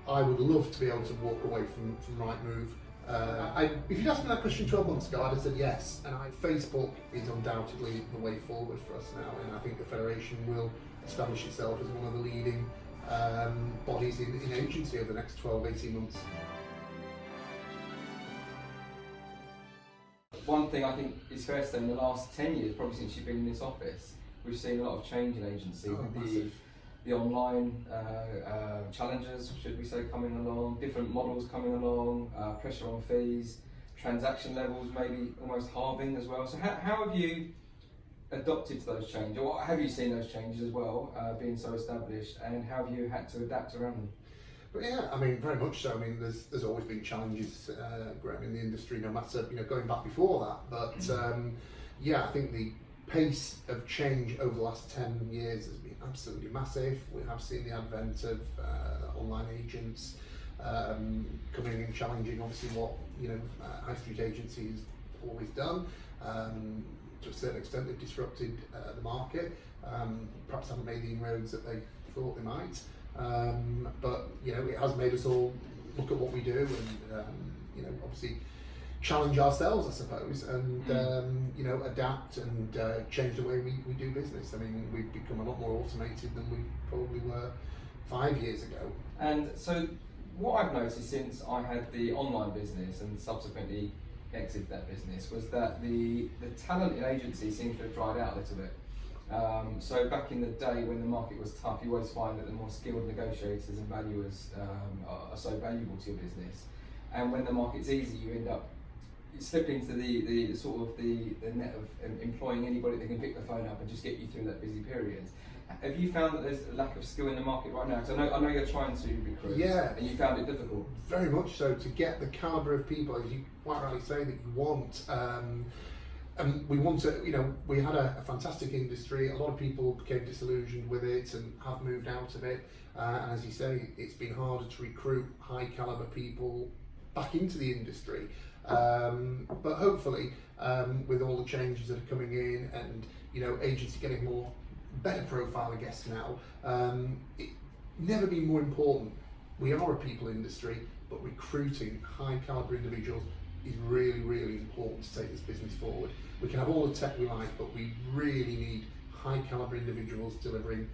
I would love to be able to walk away from Rightmove. If you'd asked me that question 12 months ago, I'd have said yes. And Facebook is undoubtedly the way forward for us now, and I think the Federation will establish itself as one of the leading bodies in agency over the next 12-18 months. One thing I think is fair to say in the last 10 years, probably since you've been in this office, we've seen a lot of change in agency with the online challenges, should we say, coming along, different models coming along, pressure on fees, transaction levels maybe almost halving as well. So how have you adopted to those changes, or have you seen those changes as well, being so established, and how have you had to adapt around them? But yeah, I mean, very much so. I mean, there's always been challenges, Graham, in the industry, no matter, going back before that. But yeah, I think the pace of change over the last 10 years has been absolutely massive. We have seen the advent of online agents coming and challenging, obviously, what high street agency has always done. To a certain extent, they've disrupted the market. Perhaps haven't made the inroads that they thought they might. But it has made us all look at what we do and obviously challenge ourselves, I suppose, and adapt and change the way we do business. I mean, we've become a lot more automated than we probably were 5 years ago. And so what I've noticed since I had the online business and subsequently exited that business was that the talent in agency seems to have dried out a little bit. So back in the day when the market was tough, you always find that the more skilled negotiators and valuers are so valuable to your business. And when the market's easy, you end up slipping into the sort of the net of employing anybody that can pick the phone up and just get you through that busy period. Have you found that there's a lack of skill in the market right now? Because I know you're trying to recruit, and you found it difficult. Very much so, to get the calibre of people, as you quite rightly say, that you want. And we want to, we had a fantastic industry. A lot of people became disillusioned with it and have moved out of it. And as you say, it's been harder to recruit high calibre people back into the industry. But hopefully, with all the changes that are coming in and, agency getting better profile, I guess now, it's never been more important. We are a people industry, but recruiting high calibre individuals is really, really important to take this business forward. We can have all the tech we like, but we really need high calibre individuals delivering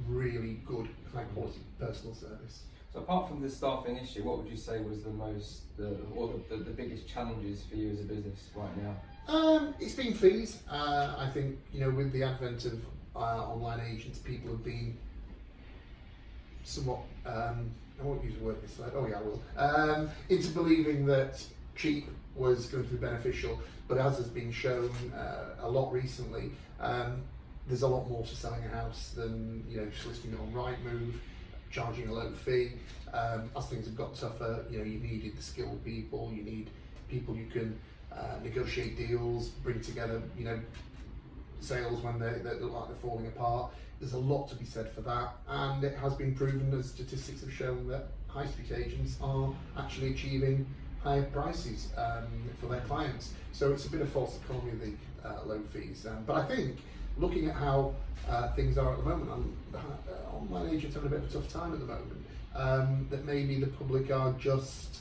really good, high quality personal service. So apart from the staffing issue, what would you say was the biggest challenges for you as a business right now? It's been fees. I think, with the advent of online agents, people have been somewhat, I won't use the word misled, oh yeah I will, into believing that cheap was going to be beneficial, but as has been shown a lot recently, there's a lot more to selling a house than just listing it on Rightmove, charging a low fee. As things have got tougher, you needed the skilled people, you need people you can negotiate deals, bring together, sales when they look like they're falling apart. There's a lot to be said for that, and it has been proven, as statistics have shown, that high street agents are actually achieving higher prices for their clients. So it's a bit of false economy, the low fees. But I think, looking at how things are at the moment, online agents have a bit of a tough time at the moment, that maybe the public are just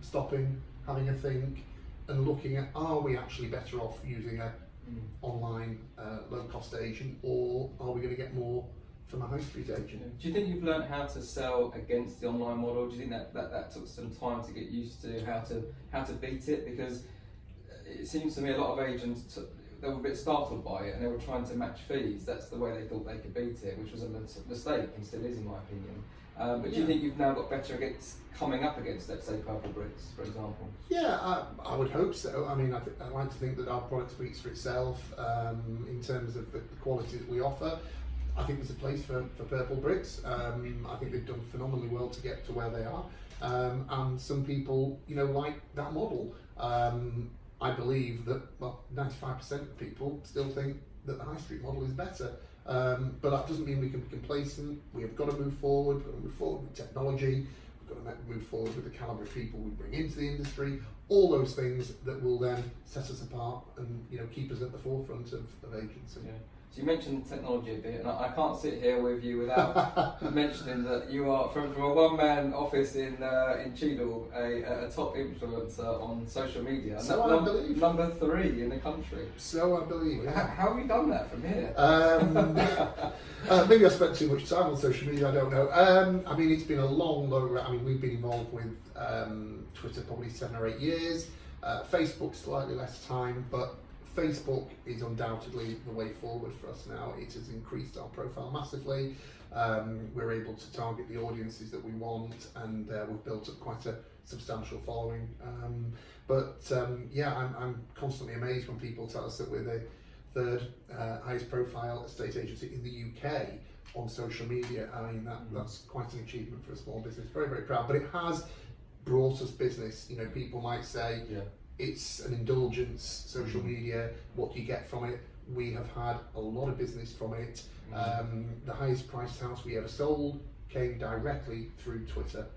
stopping, having a think, and looking at, are we actually better off using a online low-cost agent, or are we going to get more from a high street agent? Do you think you've learned how to sell against the online model? Do you think that took some time to get used to how to beat it? Because it seems to me a lot of agents, they were a bit startled by it and they were trying to match fees. That's the way they thought they could beat it, which was a mistake and still is, in my opinion. But do you think you've now got better against coming up against, let's say, Purple Bricks, for example? Yeah, I would hope so. I mean, I like to think that our product speaks for itself in terms of the quality that we offer. I think there's a place for Purple Bricks. I think they've done phenomenally well to get to where they are. And some people, like that model. I believe that, 95% of people still think that the high street model is better. But that doesn't mean we can be complacent. We have got to move forward. We've got to move forward with technology. We've got to move forward with the calibre of people we bring into the industry. All those things that will then set us apart and keep us at the forefront of agency. Yeah. So you mentioned technology a bit, and I can't sit here with you without mentioning that you are from a one-man office in Cheadle, a top influencer on social media. So I believe. Number 3 in the country. So I believe. Yeah. How have you done that from here? Maybe I spent too much time on social media. I don't know. I mean, it's been a long road. I mean, we've been involved with Twitter probably 7 or 8 years. Facebook slightly less time, but Facebook is undoubtedly the way forward for us now. It has increased our profile massively. We're able to target the audiences that we want, and we've built up quite a substantial following. I'm constantly amazed when people tell us that we're the 3rd highest profile estate agency in the UK on social media. I mean, that's quite an achievement for a small business. Very, very proud. But it has brought us business. You know, people might say, it's an indulgence, social media, what do you get from it? We have had a lot of business from it. The highest priced house we ever sold came directly through Twitter.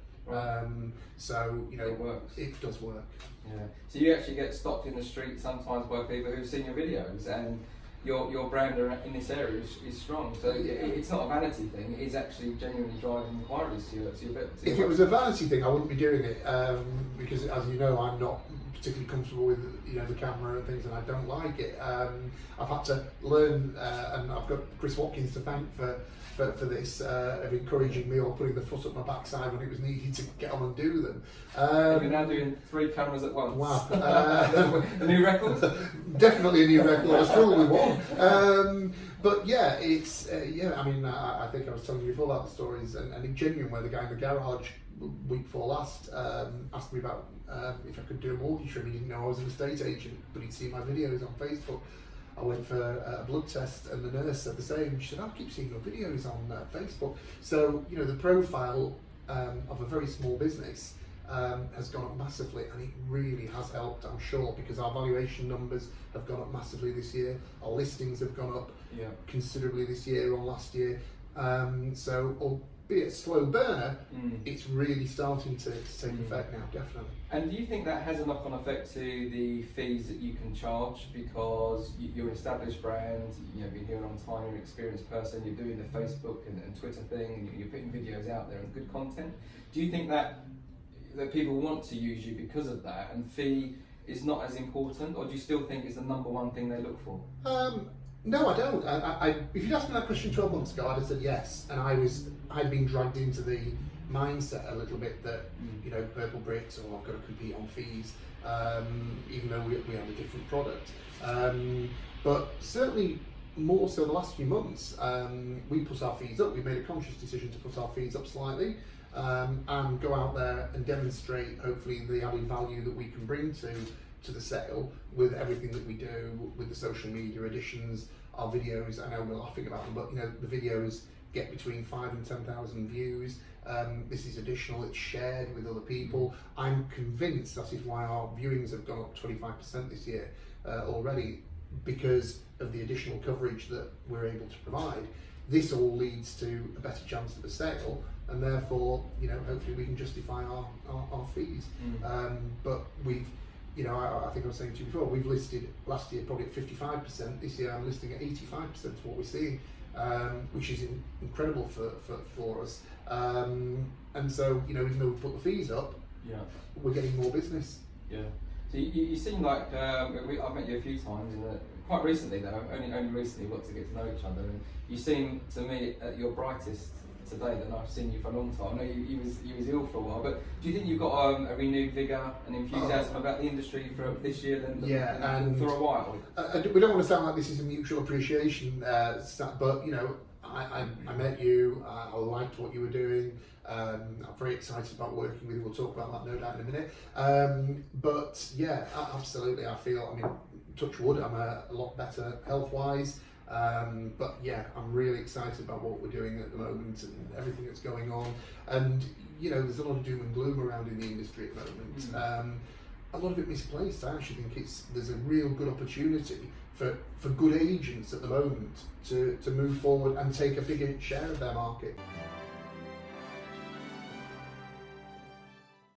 So, you know, it works. It does work. Yeah. So you actually get stopped in the street sometimes by people who've seen your videos, and your brand in this area is strong. So it's not a vanity thing, it's actually genuinely driving inquiries to your business. If it was a vanity thing, I wouldn't be doing it, because as you know, I'm not particularly comfortable with, you know, the camera and things, and I don't like it. I've had to learn, and I've got Chris Watkins to thank for this, of encouraging me or putting the foot up my backside when it was needed to get on and do them. You're now doing 3 cameras at once. Wow. A new record? Definitely a new record. I struggle with one. But yeah, it's, I mean, I think I was telling you before about the stories, and in genuine where the guy in the garage week before last asked me about if I could do a mortgage for him. He didn't know I was an estate agent, but he'd seen my videos on Facebook. I went for a blood test, and the nurse said the same. She said, I keep seeing your videos on Facebook. So, you know, the profile of a very small business has gone up massively, and it really has helped, I'm sure, because our valuation numbers have gone up massively this year. Our listings have gone up considerably this year on last year. So, albeit a slow burner, it's really starting to take effect now, definitely. And do you think that has a knock-on effect to the fees that you can charge, because you're an established brand, you know, been here a long time, you're an experienced person, you're doing the Facebook and Twitter thing, and you're putting videos out there and good content? Do you think that people want to use you because of that, and fee is not as important, or do you still think it's the number one thing they look for? No, I don't. If you'd asked me that question 12 months ago, I'd have said yes, and I'd been dragged into the mindset a little bit that, you know, purple bricks, or I've got to compete on fees, even though we have a different product. But certainly more so the last few months, we put our fees up. We made a conscious decision to put our fees up slightly, and go out there and demonstrate, hopefully, the added value that we can bring to the sale with everything that we do, with the social media additions, our videos. I know we're laughing about them, but you know, the videos get between 5,000 and 10,000 views. This is additional, it's shared with other people. I'm convinced that is why our viewings have gone up 25% this year already, because of the additional coverage that we're able to provide. This all leads to a better chance of a sale, and therefore, you know, hopefully we can justify our fees. But we've, you know, I think I was saying to you before, we've listed last year probably at 55%. This year I'm listing at 85% is what we're seeing, which is incredible for us. And so, you know, even though we've put the fees up, we're getting more business. Yeah. So you seem like, I've met you a few times, quite recently though, only recently got to get to know each other, and you seem to me at your brightest today than I've seen you for a long time. I know you was ill for a while, but do you think you've got a renewed vigour and enthusiasm about the industry for this year than for a while? We don't want to sound like this is a mutual appreciation, but you know, I met you, I liked what you were doing, I'm very excited about working with you. We'll talk about that no doubt in a minute. But yeah, absolutely, I feel, I mean, touch wood, I'm a lot better health-wise. But yeah, I'm really excited about what we're doing at the moment and everything that's going on. And you know, there's a lot of doom and gloom around in the industry at the moment. A lot of it misplaced. I actually think there's a real good opportunity for good agents at the moment to move forward and take a bigger share of their market.